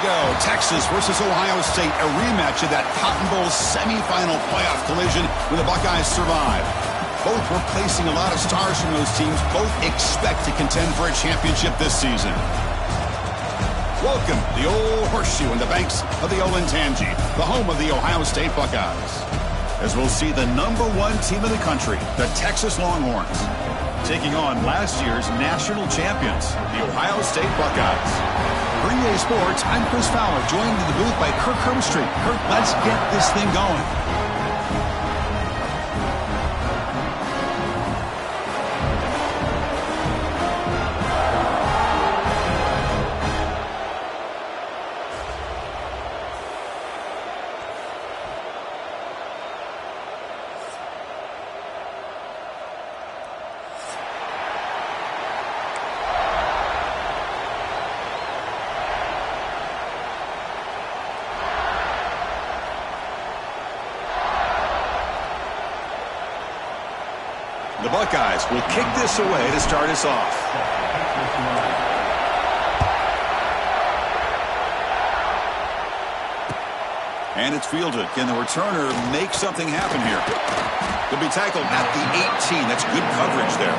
go. Texas versus Ohio State, a rematch of that Cotton Bowl semifinal playoff collision when the Buckeyes survived. Both were placing a lot of stars from those teams. Both expect to contend for a championship this season. Welcome to the Old Horseshoe on the banks of the Olentangy, the home of the Ohio State Buckeyes. As we'll see the #1 team in the country, the Texas Longhorns, taking on last year's national champions, the Ohio State Buckeyes. For EA Sports, I'm Chris Fowler, joined in the booth by Kirk Herbstreit. Kirk, let's get this thing going. The Buckeyes will kick this away to start us off. And it's fielded. Can the returner make something happen here? He'll be tackled at the 18. That's good coverage there.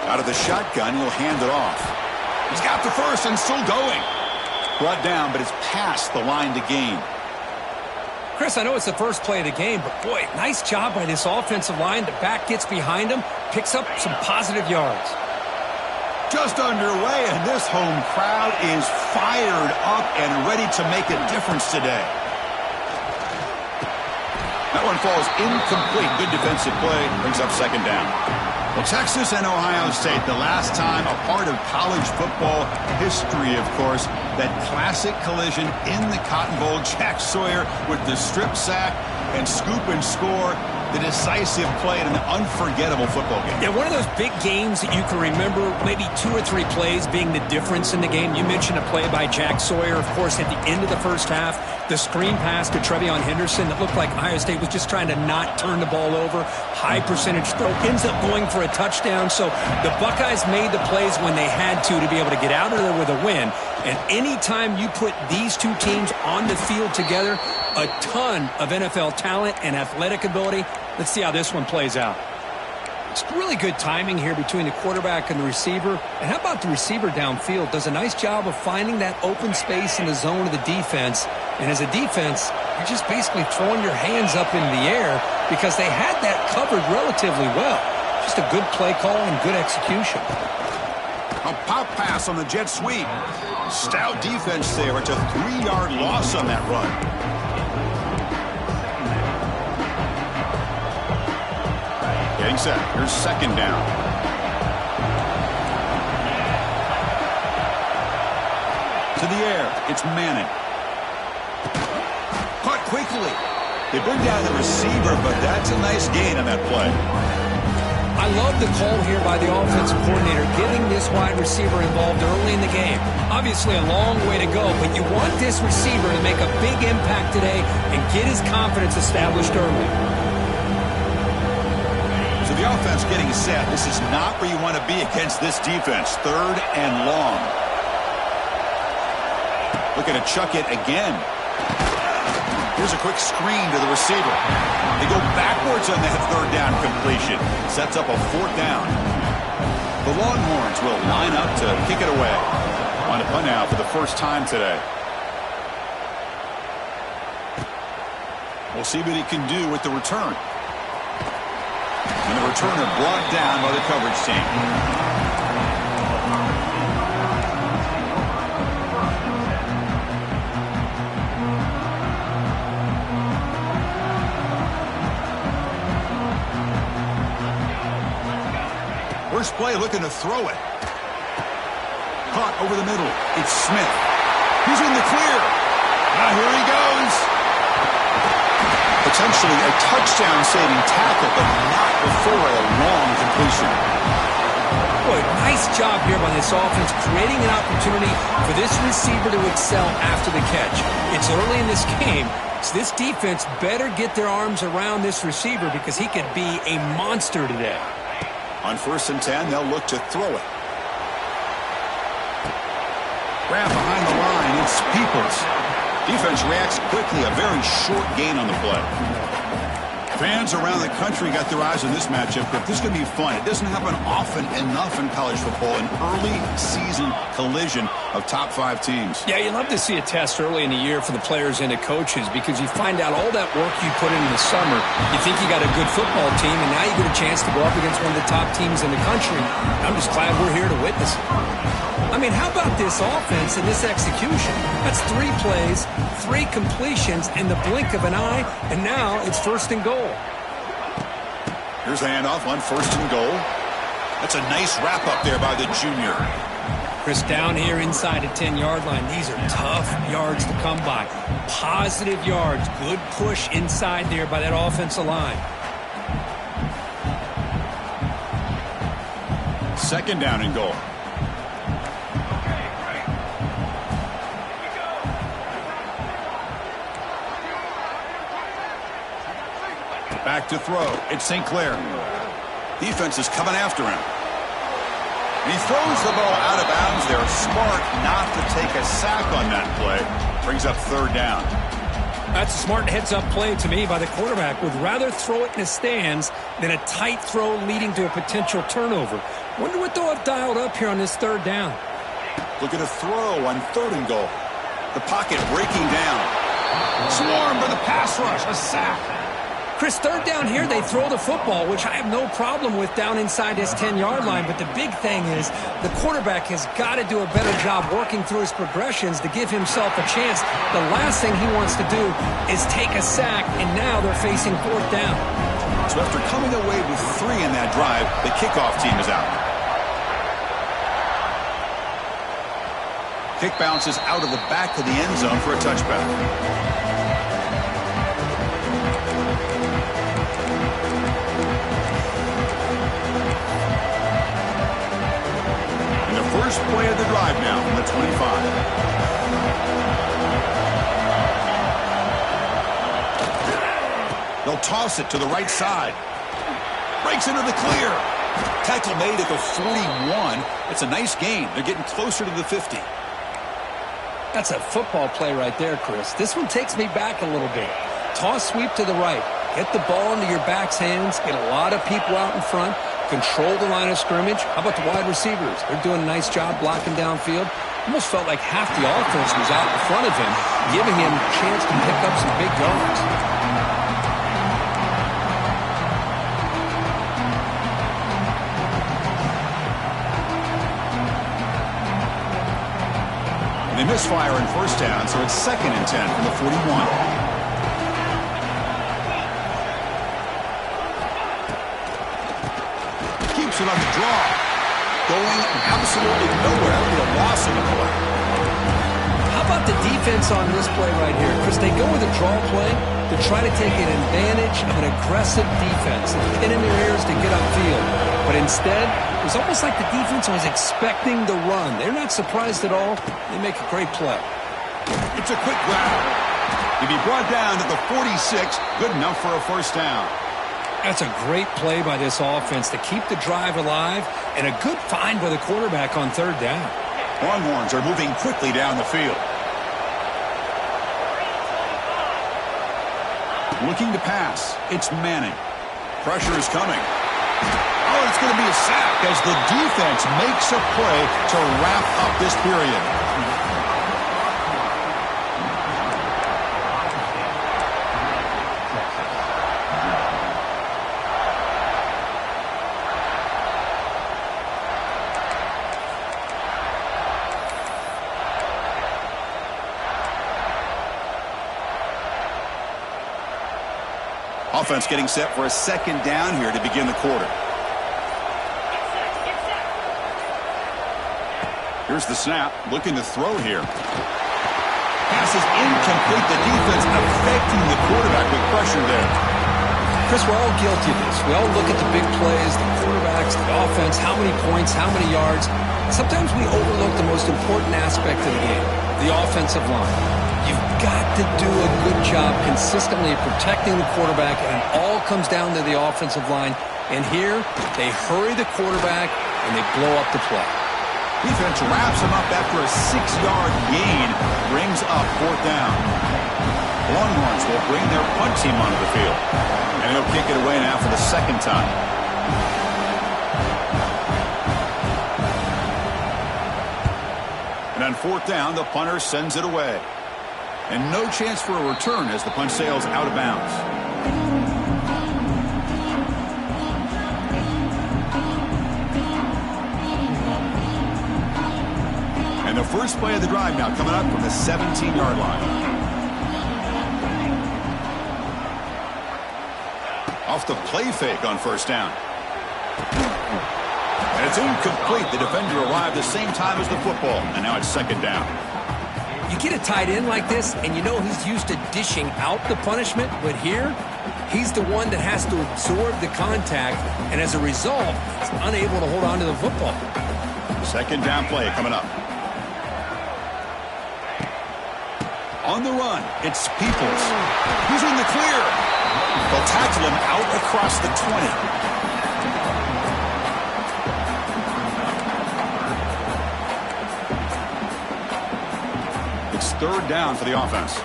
Out of the shotgun, he'll hand it off. He's got the first and still going. Brought down, but it's past the line to gain. Chris, I know it's the first play of the game, but boy, nice job by this offensive line. The back gets behind him, picks up some positive yards. Just underway, and this home crowd is fired up and ready to make a difference today. That one falls incomplete. Good defensive play. Brings up second down. Well, Texas and Ohio State, the last time a part of college football history, of course, that classic collision in the Cotton Bowl. Jack Sawyer with the strip sack and scoop and score, the decisive play in an unforgettable football game. Yeah, one of those big games that you can remember, maybe 2 or 3 plays being the difference in the game. You mentioned a play by Jack Sawyer, of course, at the end of the first half. The screen pass to TreVeyon Henderson that looked like Ohio State was just trying to not turn the ball over. High percentage throw, ends up going for a touchdown. So the Buckeyes made the plays when they had to be able to get out of there with a win. And anytime you put these two teams on the field together, a ton of NFL talent and athletic ability. Let's see how this one plays out. It's really good timing here between the quarterback and the receiver. And how about the receiver downfield? Does a nice job of finding that open space in the zone of the defense. And as a defense, you're just basically throwing your hands up in the air because they had that covered relatively well. Just a good play call and good execution. A pop pass on the jet sweep. Stout defense there. It's a 3-yard loss on that run. Getting set. Here's second down. To the air. It's Manning. Caught quickly. They bring down the receiver, but that's a nice gain on that play. I love the call here by the offensive coordinator, getting this wide receiver involved early in the game. Obviously a long way to go, but you want this receiver to make a big impact today and get his confidence established early. So the offense getting set. This is not where you want to be against this defense. 3rd and long. Looking to chuck it again. Here's a quick screen to the receiver. They go backwards on that 3rd down completion. Sets up a 4th down. The Longhorns will line up to kick it away. On a punt now for the first time today. We'll see what he can do with the return. And the returner brought down by the coverage team. First play looking to throw it. Caught over the middle. It's Smith. He's in the clear. Now here he goes. The Potentially a touchdown-saving tackle, but not before a long completion. Boy, nice job here by this offense, creating an opportunity for this receiver to excel after the catch. It's early in this game, so this defense better get their arms around this receiver because he could be a monster today. On 1st and 10, they'll look to throw it. Grab behind the line, it's Peoples. Defense reacts quickly, a very short gain on the play. Fans around the country got their eyes on this matchup, but this is going to be fun. It doesn't happen often enough in college football, an early season collision of top 5 teams. Yeah, you love to see a test early in the year for the players and the coaches because you find out all that work you put in the summer. You think you got a good football team, and now you get a chance to go up against one of the top teams in the country. I'm just glad we're here to witness it. I mean, how about this offense and this execution? That's 3 plays, 3 completions in the blink of an eye, and now it's 1st and goal. Here's the handoff on 1st and goal. That's a nice wrap-up there by the junior. Chris, down here inside the 10-yard line, these are tough yards to come by. Positive yards, good push inside there by that offensive line. 2nd down and goal. Back to throw. It's St. Clair. Defense is coming after him. And he throws the ball out of bounds. They're smart not to take a sack on that play. Brings up 3rd down. That's a smart heads-up play to me by the quarterback. Would rather throw it in the stands than a tight throw leading to a potential turnover. Wonder what they'll have dialed up here on this 3rd down. Look at a throw on 3rd and goal. The pocket breaking down. Swarmed by the pass rush. A sack. Chris, 3rd down here, they throw the football, which I have no problem with down inside this 10-yard line. But the big thing is the quarterback has got to do a better job working through his progressions to give himself a chance. The last thing he wants to do is take a sack, and now they're facing 4th down. So after coming away with 3 in that drive, the kickoff team is out. Kick bounces out of the back of the end zone for a touchback. First play of the drive now from the 25. They'll toss it to the right side. Breaks into the clear. Tackle made at the 41. It's a nice gain. They're getting closer to the 50. That's a football play right there, Chris. This one takes me back a little bit. Toss sweep to the right. Get the ball into your back's hands. Get a lot of people out in front. Control the line of scrimmage. How about the wide receivers? They're doing a nice job blocking downfield. Almost felt like half the offense was out in front of him, giving him a chance to pick up some big yards. And they misfire in 1st down, so it's 2nd and 10 from the 41. It on the draw. Going absolutely nowhere. That'll be a loss in the play. How about the defense on this play right here? Chris, they go with a draw play to try to take an advantage of an aggressive defense and get in their ears to get upfield. But instead, it was almost like the defense was expecting the run. They're not surprised at all. They make a great play. It's a quick grab. He'll be brought down to the 46. Good enough for a 1st down. That's a great play by this offense to keep the drive alive and a good find by the quarterback on 3rd down. Longhorns are moving quickly down the field. Looking to pass. It's Manning. Pressure is coming. Oh, it's going to be a sack as the defense makes a play to wrap up this period. Offense getting set for a 2nd down here to begin the quarter. Here's the snap. Looking to throw here. Pass is incomplete. The defense affecting the quarterback with pressure there. Chris, we're all guilty of this. We all look at the big plays, the quarterbacks, the offense, how many points, how many yards. Sometimes we overlook the most important aspect of the game, the offensive line. You've got to do a good job consistently protecting the quarterback, and it all comes down to the offensive line. And here, they hurry the quarterback, and they blow up the play. Defense wraps him up after a 6-yard gain, brings up 4th down. Longhorns will bring their punt team onto the field. And he'll kick it away now for the 2nd time. And on 4th down, the punter sends it away. And no chance for a return as the punt sails out of bounds. And the first play of the drive now coming up from the 17-yard line. Off the play fake on 1st down. And it's incomplete. The defender arrived the same time as the football. And now it's 2nd down. You get a tight end like this, and you know he's used to dishing out the punishment. But here, he's the one that has to absorb the contact. And as a result, he's unable to hold on to the football. 2nd down play coming up. On the run, it's Peoples. He's in the clear. They'll tackle him out across the 20. It's 3rd down for the offense.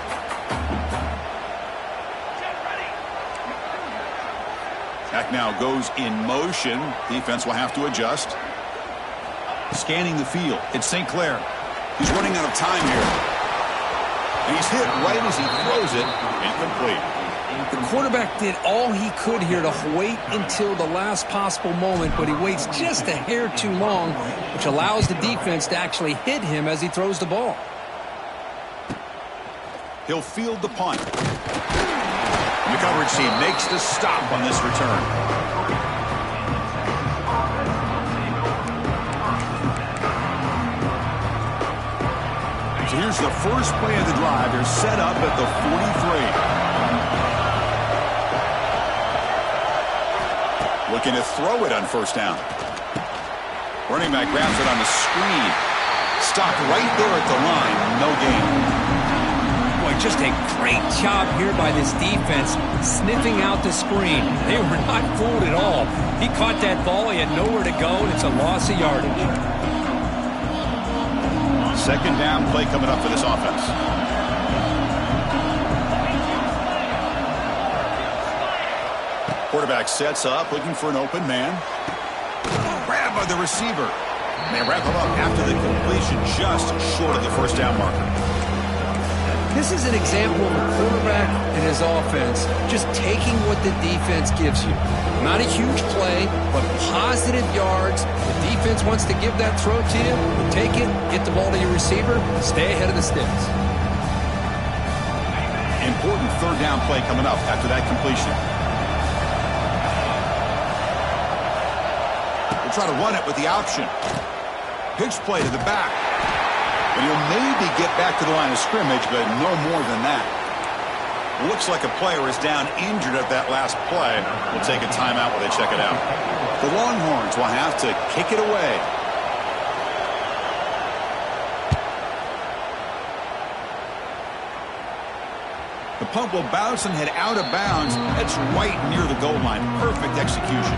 Back now goes in motion. Defense will have to adjust. Scanning the field. It's St. Clair. He's running out of time here. And he's hit right as he throws it. Incomplete. The quarterback did all he could here to wait until the last possible moment, but he waits just a hair too long, which allows the defense to actually hit him as he throws the ball. He'll field the punt. And the coverage team makes the stop on this return. So here's the first play of the drive. They're set up at the 43. Looking to throw it on 1st down. Running back grabs it on the screen. Stopped right there at the line. No gain. Boy, just a great job here by this defense, sniffing out the screen. They were not fooled at all. He caught that ball. He had nowhere to go, and it's a loss of yardage. 2nd down play coming up for this offense. Quarterback sets up, looking for an open man. Grab by the receiver. They wrap him up after the completion, just short of the 1st down marker. This is an example of a quarterback and his offense just taking what the defense gives you. Not a huge play, but positive yards. The defense wants to give that throw to you. Take it, get the ball to your receiver, stay ahead of the sticks. Important 3rd down play coming up after that completion. We'll try to run it with the option. Pitch play to the back. And he'll maybe get back to the line of scrimmage, but no more than that. Looks like a player is down injured at that last play. We'll take a timeout while they check it out. The Longhorns will have to kick it away. The punt will bounce and head out of bounds. That's right near the goal line. Perfect execution.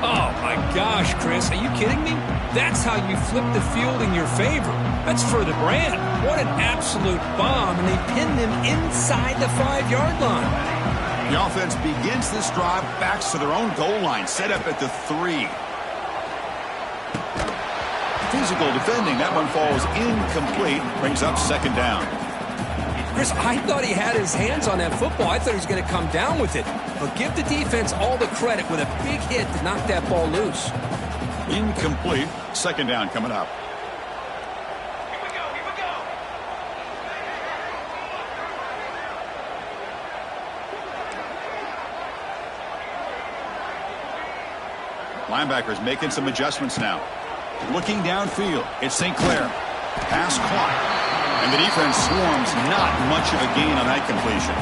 Oh, my gosh, Chris. Are you kidding me? That's how you flip the field in your favor. That's for the brand. What an absolute bomb, and they pinned him inside the 5-yard line. The offense begins this drive, backs to their own goal line, set up at the 3. Physical defending. That one falls incomplete, brings up 2nd down. Chris, I thought he had his hands on that football. I thought he was going to come down with it. But give the defense all the credit with a big hit to knock that ball loose. Incomplete. 2nd down coming up. Linebackers making some adjustments now. Looking downfield. It's St. Clair. Pass clock. And the defense swarms, not much of a gain on that completion.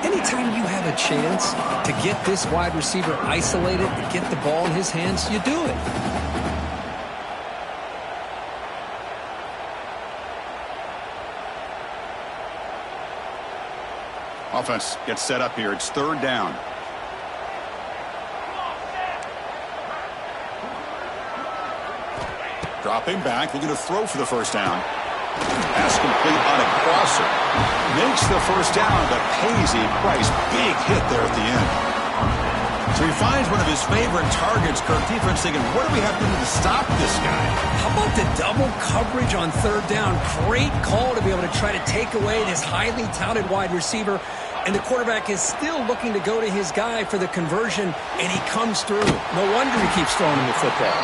Anytime you have a chance to get this wide receiver isolated and get the ball in his hands, you do it. Offense gets set up here. It's third down. Dropping back, looking to throw for the first down. Pass complete on a crosser. Makes the first down, but pays a price. Big hit there at the end. So he finds one of his favorite targets. Kirk, defense thinking, what do we have to do to stop this guy? How about the double coverage on third down? Great call to be able to try to take away this highly touted wide receiver. And the quarterback is still looking to go to his guy for the conversion, and he comes through. No wonder he keeps throwing him the football.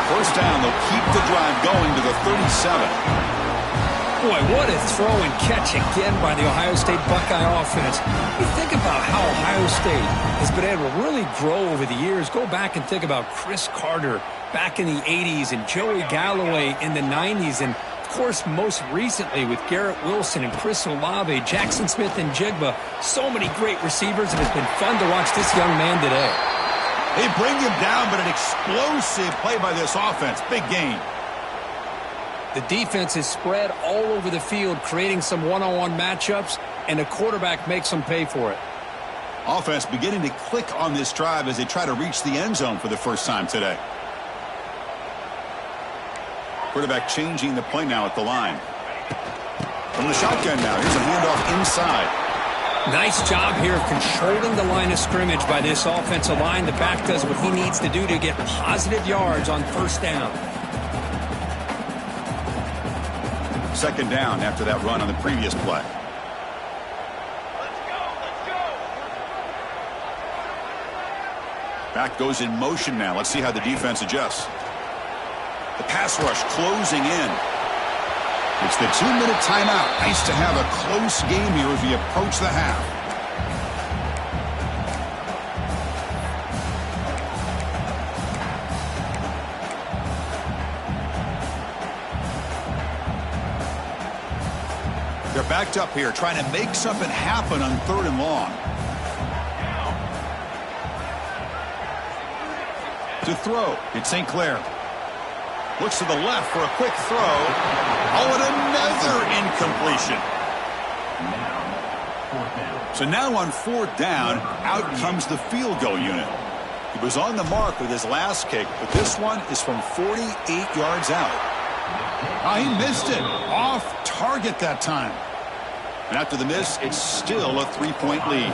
First down, they'll keep the drive going to the 37. Boy, what a throw and catch again by the Ohio State Buckeye offense. You think about how Ohio State has been able to really grow over the years. Go back and think about Chris Carter back in the 80s and Joey Galloway in the 90s. And, of course, most recently with Garrett Wilson and Chris Olave, Jackson Smith and Jigba. So many great receivers, and it's been fun to watch this young man today. They bring him down, but an explosive play by this offense. Big gain. The defense is spread all over the field, creating some one-on-one matchups, and the quarterback makes them pay for it. Offense beginning to click on this drive as they try to reach the end zone for the first time today. Quarterback changing the play now at the line. From the shotgun now, here's a handoff inside. Nice job here of controlling the line of scrimmage by this offensive line. The back does what he needs to do to get positive yards on first down. Second down after that run on the previous play. Back goes in motion now. Let's see how the defense adjusts. The pass rush closing in. It's the 2-minute timeout. Nice to have a close game here as we approach the half. They're backed up here, trying to make something happen on third and long. To throw, it's St. Clair. Looks to the left for a quick throw. Oh, and another incompletion. So now on fourth down, out comes the field goal unit. He was on the mark with his last kick, but this one is from 48 yards out. Oh, he missed it. Off target that time. And after the miss, it's still a 3-point lead.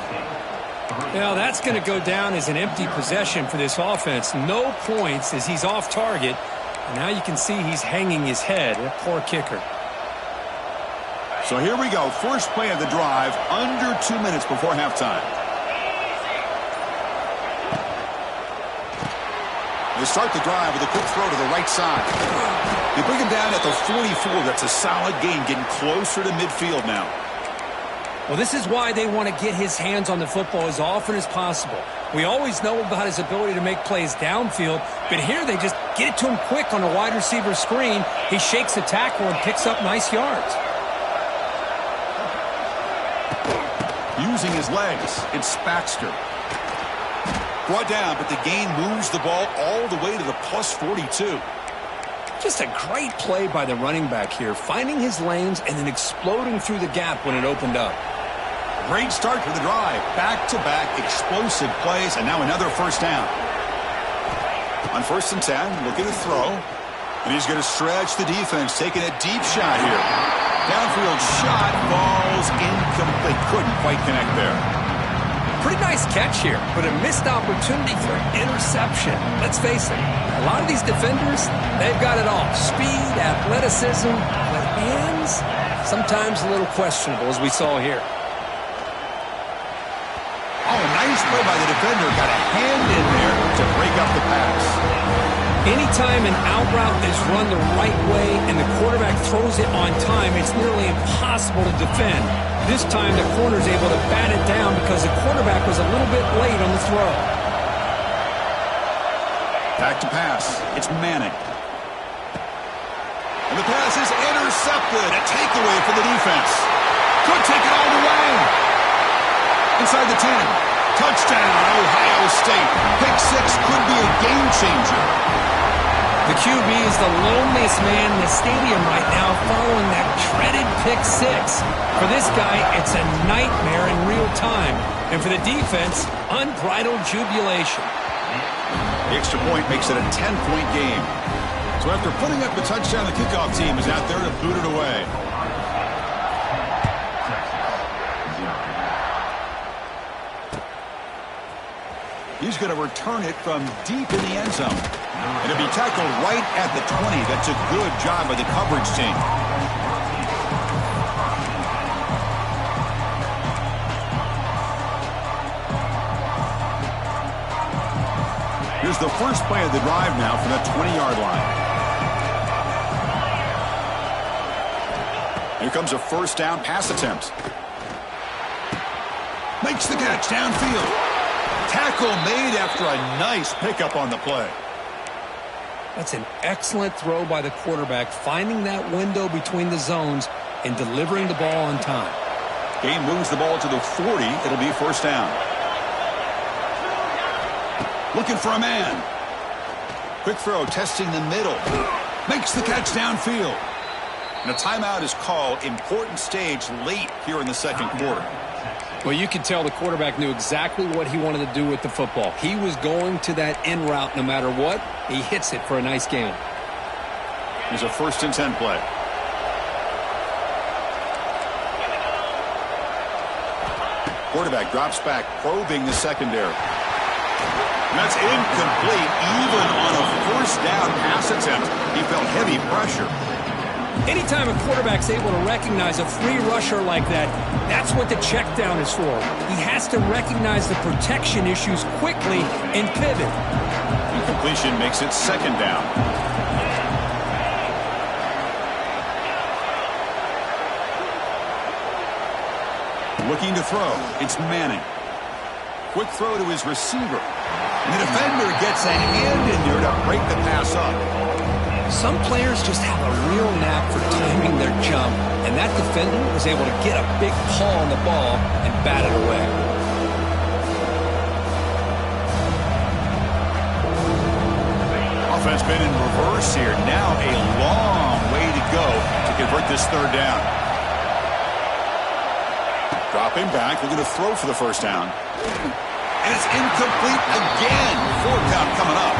Now that's going to go down as an empty possession for this offense. No points as he's off target. And now you can see he's hanging his head. A poor kicker. So here we go. First play of the drive, under 2 minutes before halftime. They start the drive with a quick throw to the right side. They bring him down at the 44. That's a solid gain, getting closer to midfield now. Well, this is why they want to get his hands on the football as often as possible. We always know about his ability to make plays downfield, but here they just get it to him quick on a wide receiver screen. He shakes the tackle and picks up nice yards. Using his legs, it's Baxter. Brought down, but the gain moves the ball all the way to the plus 42. Just a great play by the running back here, finding his lanes and then exploding through the gap when it opened up. Great start to the drive. Back-to-back explosive plays, and now another first down. On 1st and 10, looking to throw. And he's going to stretch the defense, taking a deep shot here. Downfield shot, falls incomplete. Couldn't quite connect there. Pretty nice catch here, but a missed opportunity for interception. Let's face it, a lot of these defenders, they've got it all. Speed, athleticism, but hands, sometimes a little questionable, as we saw here. Oh, nice play by the defender. Got a hand in there to break up the pass. Anytime an out route is run the right way and the quarterback throws it on time, it's nearly impossible to defend. This time the corner's able to bat it down because the quarterback was a little bit late on the throw. Back to pass. It's Manning. And the pass is intercepted. good. A takeaway for the defense. Could take it all the way. Inside the 10. Touchdown, Ohio State. Pick 6 could be a game changer. The QB is the loneliest man in the stadium right now following that dreaded pick 6. For this guy, it's a nightmare in real time. And for the defense, unbridled jubilation. The extra point makes it a 10-point game. So after putting up the touchdown, the kickoff team is out there to boot it away. He's going to return it from deep in the end zone. And it'll be tackled right at the 20. That's a good job by the coverage team. Here's the first play of the drive now from the 20-yard line. Here comes a first down pass attempt. Makes the catch downfield. Tackle made after a nice pickup on the play. That's an excellent throw by the quarterback, finding that window between the zones and delivering the ball on time. Game moves the ball to the 40. It'll be first down. Looking for a man. Quick throw, testing the middle. Makes the catch downfield. And a timeout is called. Important stage late here in the second quarter. Well, you can tell the quarterback knew exactly what he wanted to do with the football. He was going to that in route no matter what. He hits it for a nice gain. Here's a 1st and 10 play. Quarterback drops back, probing the secondary. And that's incomplete, even on a first down pass attempt. He felt heavy pressure. Anytime a quarterback's able to recognize a free rusher like that, that's what the check down is for. He has to recognize the protection issues quickly and pivot. Incompletion makes it second down. Looking to throw. It's Manning. Quick throw to his receiver. And the defender gets a hand in there to break the pass up. Some players just have a real knack for timing their jump, and that defender was able to get a big paw on the ball and bat it away. Offense been in reverse here. Now a long way to go to convert this third down. Dropping back, looking to throw for the first down. And it's incomplete again. 4 count coming up.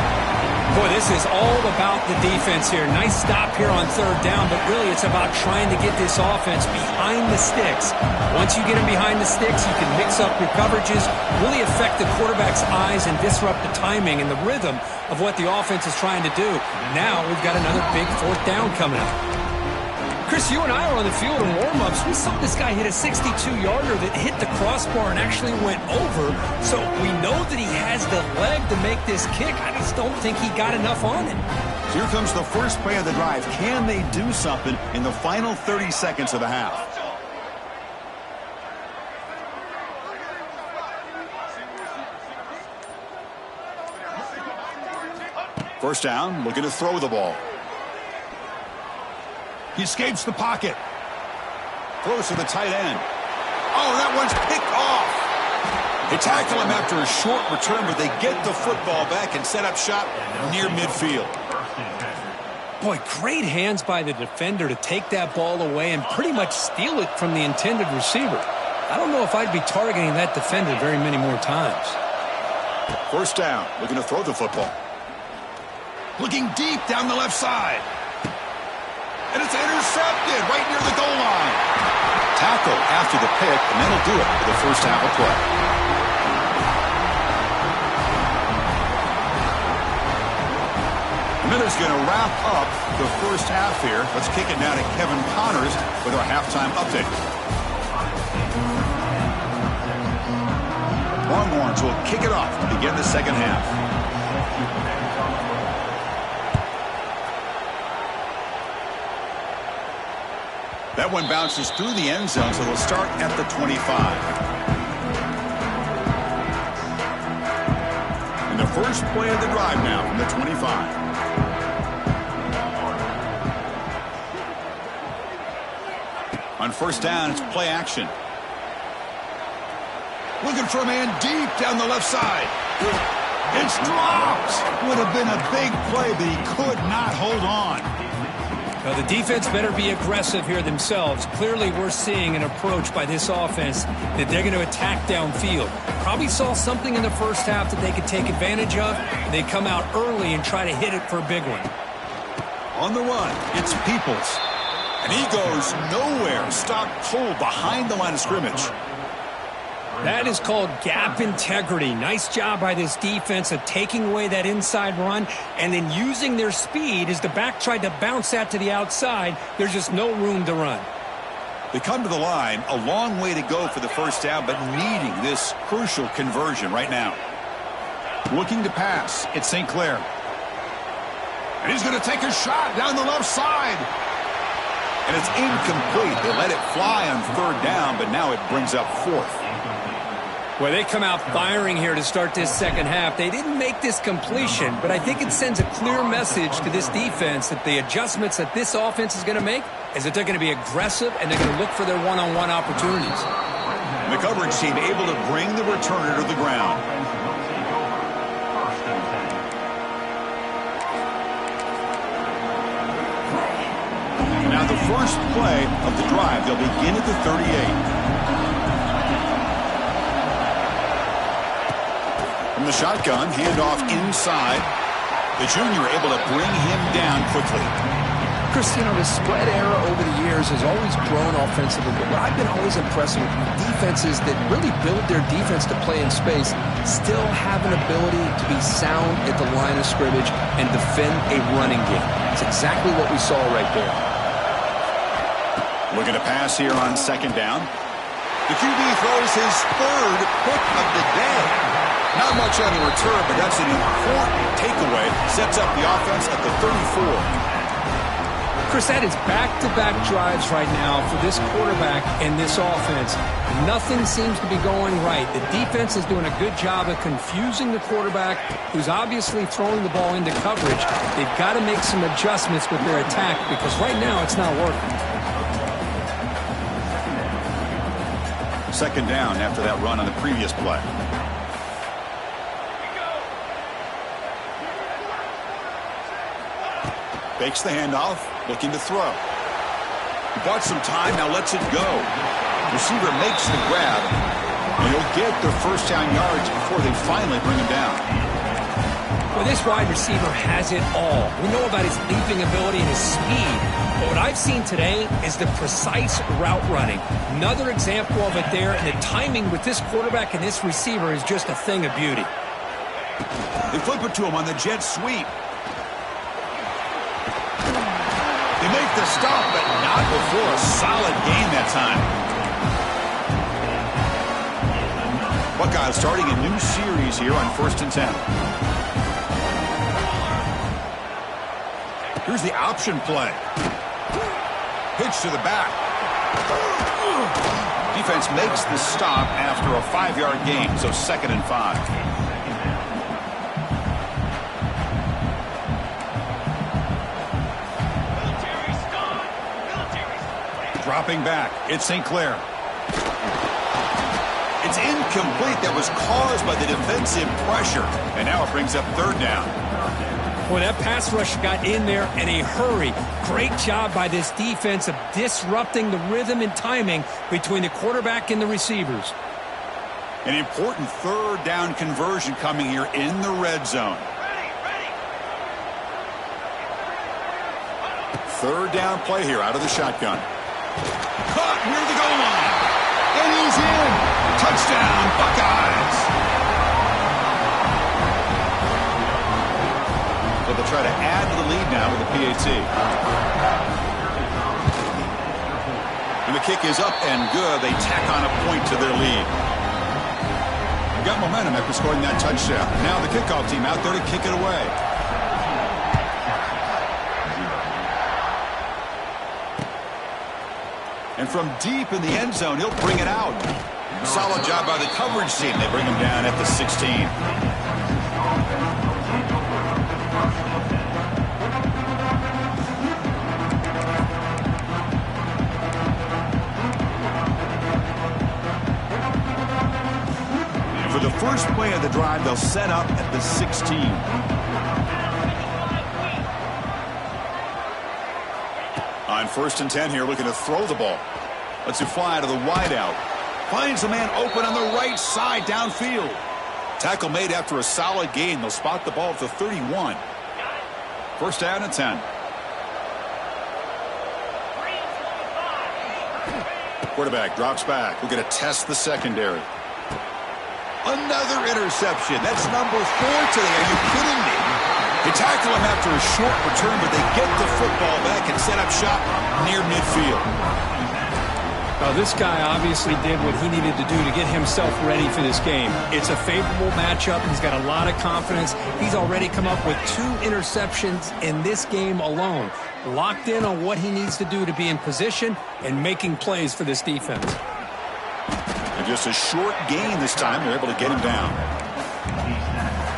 Boy, this is all about the defense here. Nice stop here on third down, but really it's about trying to get this offense behind the sticks. Once you get them behind the sticks, you can mix up your coverages, really affect the quarterback's eyes and disrupt the timing and the rhythm of what the offense is trying to do. Now we've got another big 4th down coming up. Chris, you and I were on the field in warm-ups. We saw this guy hit a 62-yarder that hit the crossbar and actually went over. So we know that he has the leg to make this kick. I just don't think he got enough on it. So here comes the first play of the drive. Can they do something in the final 30 seconds of the half? First down, looking to throw the ball. He escapes the pocket. Throws to the tight end. Oh, that one's picked off. They tackle him after a short return, but they get the football back and set up shop near midfield. Boy, great hands by the defender to take that ball away and pretty much steal it from the intended receiver. I don't know if I'd be targeting that defender very many more times. First down, looking to throw the football. Looking deep down the left side. And it's intercepted right near the goal line. Tackle after the pick, and that'll do it for the first half of play. And Miller's going to wrap up the first half here. Let's kick it now to Kevin Connors with our halftime update. Longhorns will kick it off to begin the second half. That one bounces through the end zone, so they'll start at the 25. And the first play of the drive now from the 25. On first down, it's play action. Looking for a man deep down the left side. It's dropped. Would have been a big play, but he could not hold on. Well, the defense better be aggressive here themselves. Clearly, we're seeing an approach by this offense that they're going to attack downfield. Probably saw something in the first half that they could take advantage of. They come out early and try to hit it for a big one. On the run, it's Peoples. And he goes nowhere. Stopped cold behind the line of scrimmage. That is called gap integrity. Nice job by this defense of taking away that inside run and then using their speed as the back tried to bounce that to the outside. There's just no room to run. They come to the line, a long way to go for the first down, but needing this crucial conversion right now. Looking to pass, it's St. Clair. And he's going to take a shot down the left side. And it's incomplete. They let it fly on third down, but now it brings up fourth. Well, they come out firing here to start this second half. They didn't make this completion, but I think it sends a clear message to this defense that the adjustments that this offense is going to make is that they're going to be aggressive and they're going to look for their one-on-one opportunities. And the coverage team able to bring the returner to the ground. Now the first play of the drive, they'll begin at the 38. From the shotgun, handoff inside. The junior able to bring him down quickly. Chris, you know, the spread era over the years has always grown offensively, but what I've been always impressed with defenses that really build their defense to play in space still have an ability to be sound at the line of scrimmage and defend a running game. It's exactly what we saw right there. Looking to pass here on second down. The QB throws his third pick of the day. Not much on the return, but that's an important takeaway. Sets up the offense at the 34. Chris, that is back-to-back drives right now for this quarterback and this offense. Nothing seems to be going right. The defense is doing a good job of confusing the quarterback, who's obviously throwing the ball into coverage. They've got to make some adjustments with their attack because right now it's not working. Second down after that run on the previous play. Fakes the handoff, looking to throw. He bought some time, now lets it go. Receiver makes the grab, and he'll get their first down yards before they finally bring him down. Well, this wide receiver has it all. We know about his leaping ability and his speed, but what I've seen today is the precise route running. Another example of it there, and the timing with this quarterback and this receiver is just a thing of beauty. They flip it to him on the jet sweep. They make the stop, but not before a solid gain that time. Buckeyes starting a new series here on 1st and 10. Here's the option play. Pitch to the back. Defense makes the stop after a 5-yard gain, so 2nd and 5. Dropping back, it's St. Clair. It's incomplete. That was caused by the defensive pressure. And now it brings up 3rd down. Well, that pass rush got in there in a hurry. Great job by this defense of disrupting the rhythm and timing between the quarterback and the receivers. An important 3rd down conversion coming here in the red zone. 3rd down play here out of the shotgun. Caught near the goal line. And he's in. Touchdown, Buckeyes. So they'll try to add to the lead now with the PAT. And the kick is up and good. They tack on a point to their lead. They got momentum after scoring that touchdown. Now the kickoff team out there to kick it away. And from deep in the end zone, he'll bring it out. Solid job by the coverage team. They bring him down at the 16. the first play of the drive, they'll set up at the 16. On 1st and 10 here, looking to throw the ball. Lets it fly to the wideout. Finds a man open on the right side downfield. Tackle made after a solid gain. They'll spot the ball at the 31. 1st down and 10. Quarterback drops back. We're going to test the secondary. Another interception. That's number 4 today. Are you kidding me? They tackle him after a short return, but they get the football back and set up shop near midfield. This guy obviously did what he needed to do to get himself ready for this game. It's a favorable matchup. He's got a lot of confidence. He's already come up with 2 interceptions in this game alone. Locked in on what he needs to do to be in position and making plays for this defense. And just a short gain this time. They're able to get him down.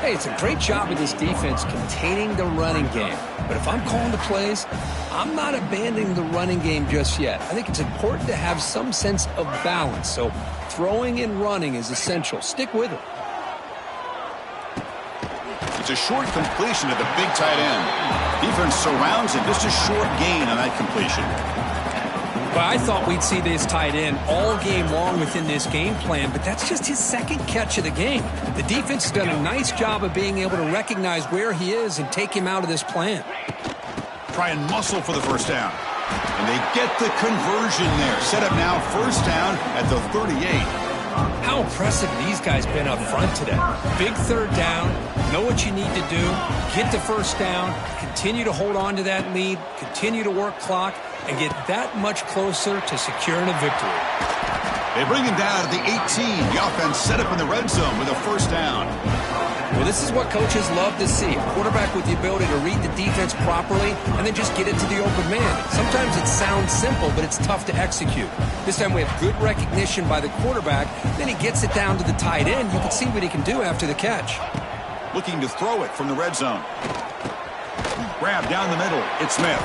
Hey, it's a great job of this defense containing the running game. But if I'm calling the plays, I'm not abandoning the running game just yet. I think it's important to have some sense of balance. So throwing and running is essential. Stick with it. It's a short completion to the big tight end. Defense surrounds him. Just a short gain on that completion. But I thought we'd see this tight end all game long within this game plan, but that's just his 2nd catch of the game. The defense has done a nice job of being able to recognize where he is and take him out of this plan. Try and muscle for the 1st down. And they get the conversion there. Set up now 1st down at the 38. How impressive these guys been up front today. Big 3rd down, know what you need to do, get the 1st down, continue to hold on to that lead, continue to work clock, and get that much closer to securing a victory. They bring him down at the 18. The offense set up in the red zone with a 1st down. Well, this is what coaches love to see. A quarterback with the ability to read the defense properly and then just get it to the open man. Sometimes it sounds simple, but it's tough to execute. This time we have good recognition by the quarterback. Then he gets it down to the tight end. You can see what he can do after the catch. Looking to throw it from the red zone. Grab down the middle. It's Smith.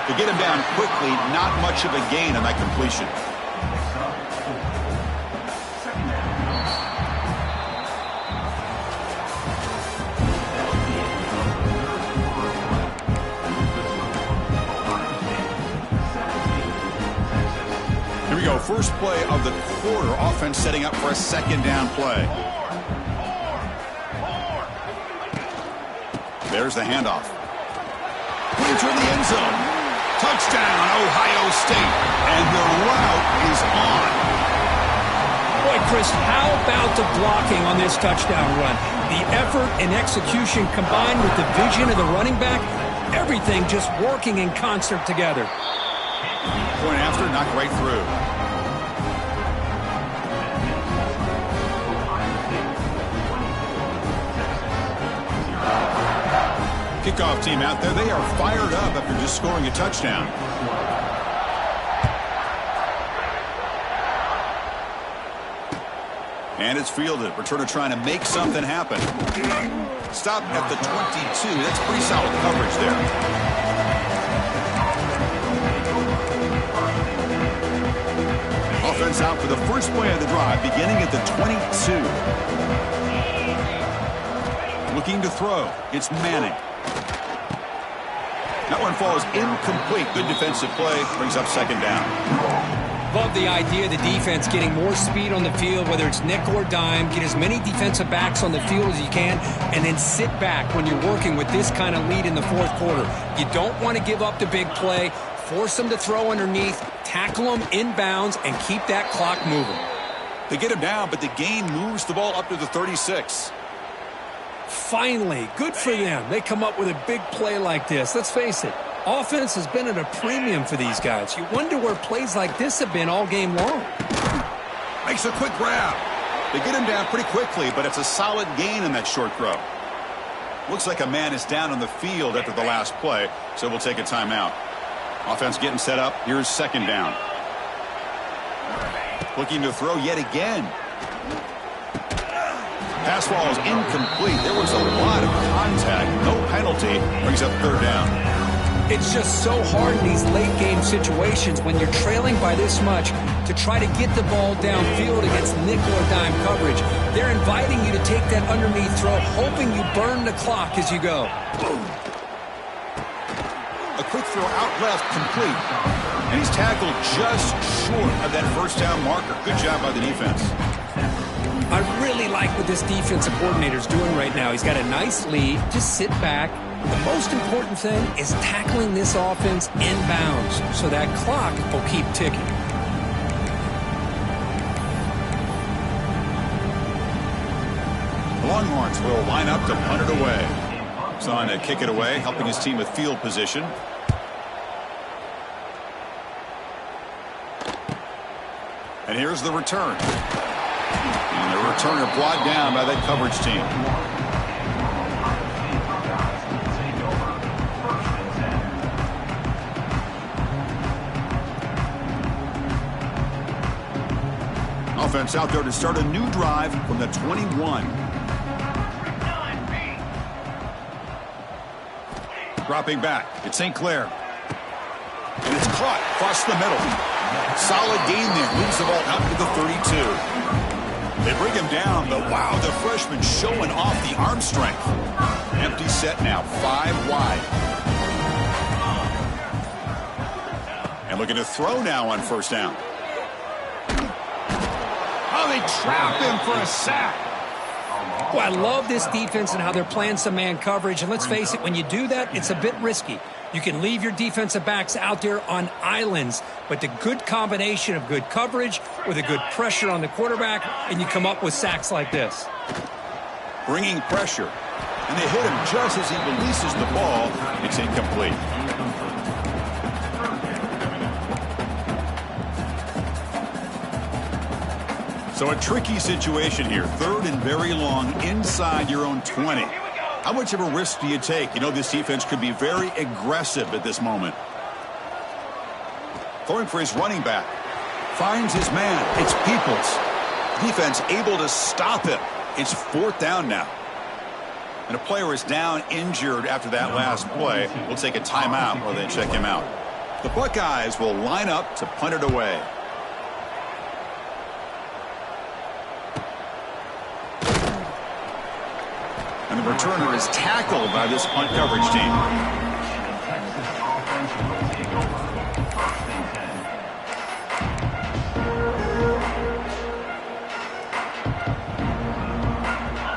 To get him down quickly, not much of a gain on that completion. Here we go. First play of the quarter. Offense setting up for a 2nd down play. There's the handoff. Put it in the end zone. Touchdown, Ohio State. And the route is on. Boy, Chris, how about the blocking on this touchdown run? The effort and execution combined with the vision of the running back, everything just working in concert together. Point after, knocked right through. Kickoff team out there. They are fired up after just scoring a touchdown. And it's fielded. Returner trying to make something happen. Stop at the 22. That's pretty solid coverage there. Offense out for the first play of the drive, beginning at the 22. Looking to throw. It's Manning. That one falls incomplete. Good defensive play. Brings up 2nd down. Love the idea of the defense getting more speed on the field, whether it's nickel or dime. Get as many defensive backs on the field as you can, and then sit back when you're working with this kind of lead in the 4th quarter. You don't want to give up the big play. Force them to throw underneath. Tackle them inbounds and keep that clock moving. They get him down, but the gain moves the ball up to the 36. Finally, good for them. They come up with a big play like this. Let's face it, offense has been at a premium for these guys. You wonder where plays like this have been all game long. Makes a quick grab. They get him down pretty quickly, but it's a solid gain in that short throw. Looks like a man is down on the field after the last play, so we'll take a timeout. Offense getting set up. Here's 2nd down. Looking to throw yet again. Pass ball is incomplete. There was a lot of contact. No penalty. Brings up 3rd down. It's just so hard in these late game situations when you're trailing by this much to try to get the ball downfield against nickel or dime coverage. They're inviting you to take that underneath throw, hoping you burn the clock as you go. A quick throw out left, complete. And he's tackled just short of that first down marker. Good job by the defense. I really like what this defensive coordinator is doing right now. He's got a nice lead. Just sit back. The most important thing is tackling this offense inbounds so that clock will keep ticking. The Longhorns will line up to punt it away. He's on to kick it away, helping his team with field position. And here's the return. And the returner brought down by that coverage team. Offense out there to start a new drive from the 21. Dropping back. It's St. Clair. And it's caught across the middle. Solid gain there. Moves the ball out to the 32. They bring him down, but wow, the freshman showing off the arm strength. Empty set now, 5 wide. And looking to throw now on first down. Oh, they trap him for a sack. Well, I love this defense and how they're playing some man coverage. And let's face it, when you do that, it's a bit risky. You can leave your defensive backs out there on islands, but the good combination of good coverage with a good pressure on the quarterback, and you come up with sacks like this. Bringing pressure, and they hit him just as he releases the ball. It's incomplete. So a tricky situation here. 3rd and very long inside your own 20. How much of a risk do you take? You know this defense could be very aggressive at this moment. Throwing for his running back. Finds his man. It's Peoples. Defense able to stop him. It's 4th down now. And a player is down injured after that last play. We'll take a timeout while they check him out. The Buckeyes will line up to punt it away. And the returner is tackled by this punt coverage team.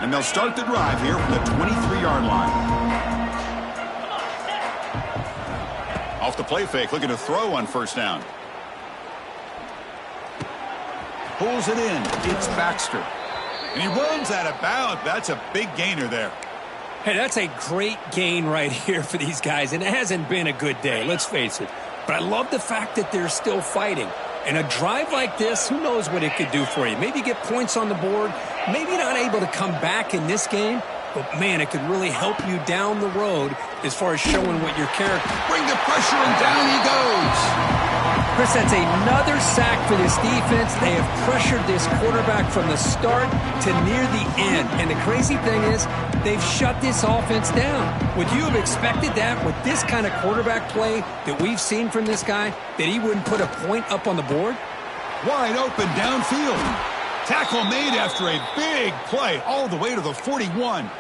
And they'll start the drive here from the 23-yard line. Off the play fake, looking to throw on first down. Pulls it in. It's Baxter. And he runs out of bounds. That's a big gainer there. Hey, that's a great gain right here for these guys, and it hasn't been a good day, let's face it. But I love the fact that they're still fighting. And a drive like this, who knows what it could do for you. Maybe get points on the board, maybe not able to come back in this game, but man, it could really help you down the road as far as showing what your character. Bring the pressure, and down he goes. Chris, that's another sack for this defense. They have pressured this quarterback from the start to near the end. And the crazy thing is, they've shut this offense down. Would you have expected that with this kind of quarterback play that we've seen from this guy, that he wouldn't put a point up on the board? Wide open downfield. Tackle made after a big play all the way to the 41.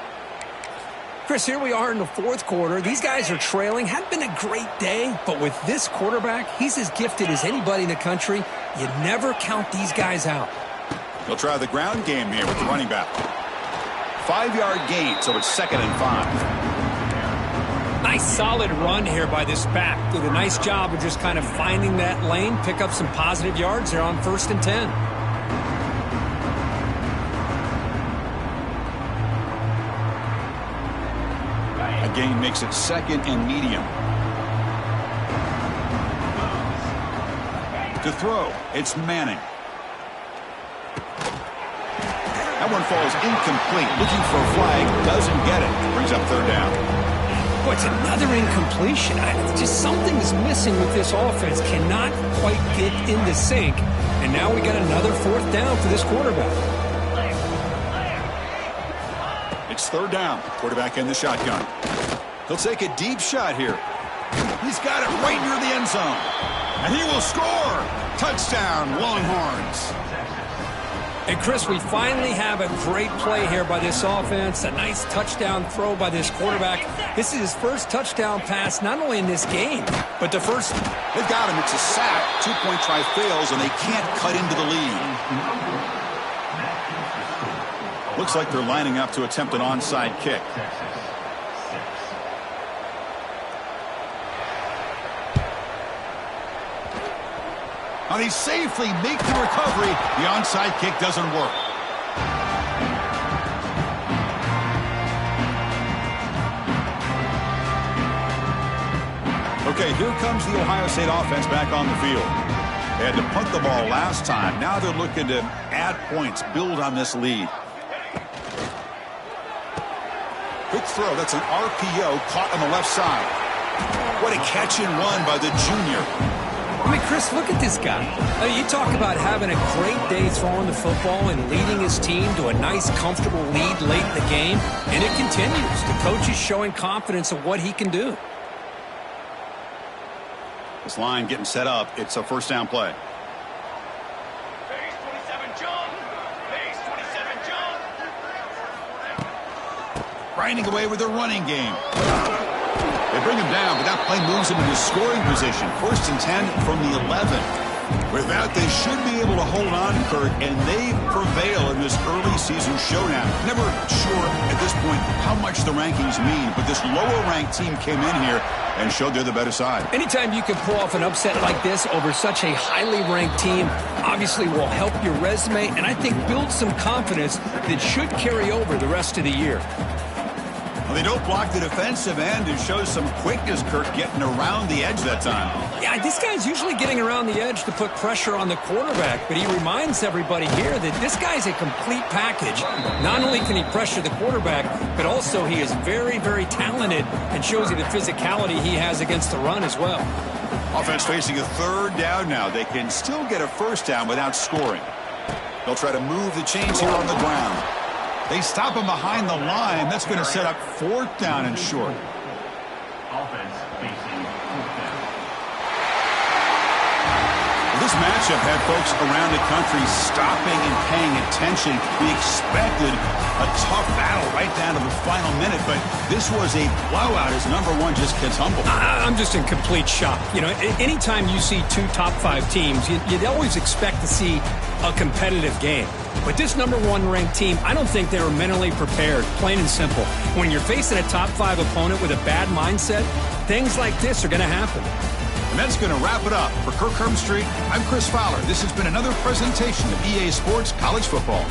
Chris, here we are in the 4th quarter. These guys are trailing. Hadn't been a great day, but with this quarterback, he's as gifted as anybody in the country. You never count these guys out. They'll try the ground game here with the running back. 5-yard gain, so it's 2nd and 5. Nice solid run here by this back. Did a nice job of just kind of finding that lane, pick up some positive yards there on 1st and 10. Gain makes it 2nd and medium. To throw, it's Manning. That one falls incomplete. Looking for a flag, doesn't get it. Brings up 3rd down. Boy, it's another incompletion. Just something is missing with this offense. Cannot quite get in the sync. And now we got another 4th down for this quarterback. It's 3rd down. Quarterback in the shotgun. He'll take a deep shot here. He's got it right near the end zone. And he will score. Touchdown, Longhorns. And, Chris, we finally have a great play here by this offense. A nice touchdown throw by this quarterback. This is his first touchdown pass, not only in this game, but the first. They've got him. It's a sack. 2-point try fails, and they can't cut into the lead. Looks like they're lining up to attempt an onside kick. Now they safely make the recovery. The onside kick doesn't work. Okay, here comes the Ohio State offense back on the field. They had to punt the ball last time. Now they're looking to add points, build on this lead. Quick throw. That's an RPO caught on the left side. What a catch and run by the junior. I mean, Chris, look at this guy. You talk about having a great day throwing the football and leading his team to a nice, comfortable lead late in the game, and it continues. The coach is showing confidence of what he can do. This line getting set up. It's a first down play. Base 27, John. Base 27, John. Grinding away with their running game. They bring him down, but that play moves him into scoring position. 1st and 10 from the 11. With that, they should be able to hold on, Kurt, and they prevail in this early season showdown. Never sure at this point how much the rankings mean, but this lower-ranked team came in here and showed they're the better side. Anytime you can pull off an upset like this over such a highly ranked team, obviously will help your resume, and I think build some confidence that should carry over the rest of the year. Well, they don't block the defensive end. It shows some quickness, Kirk, getting around the edge that time. Yeah, this guy's usually getting around the edge to put pressure on the quarterback, but he reminds everybody here that this guy's a complete package. Not only can he pressure the quarterback, but also he is very, very talented and shows you the physicality he has against the run as well. Offense facing a 3rd down now. They can still get a first down without scoring. They'll try to move the chains here on the ground. They stop him behind the line. That's going to set up 4th down and short. Offense facing 4th down. This matchup had folks around the country stopping and paying attention. We expected a tough battle right down to the final minute, but this was a blowout as number 1 just gets humbled. I'm just in complete shock. You know, anytime you see 2 top 5 teams, you'd always expect to see a competitive game. But this number 1 ranked team, I don't think they were mentally prepared, plain and simple. When you're facing a top 5 opponent with a bad mindset, things like this are going to happen. And that's going to wrap it up. For Kirk Herbstreit, I'm Chris Fowler. This has been another presentation of EA Sports College Football.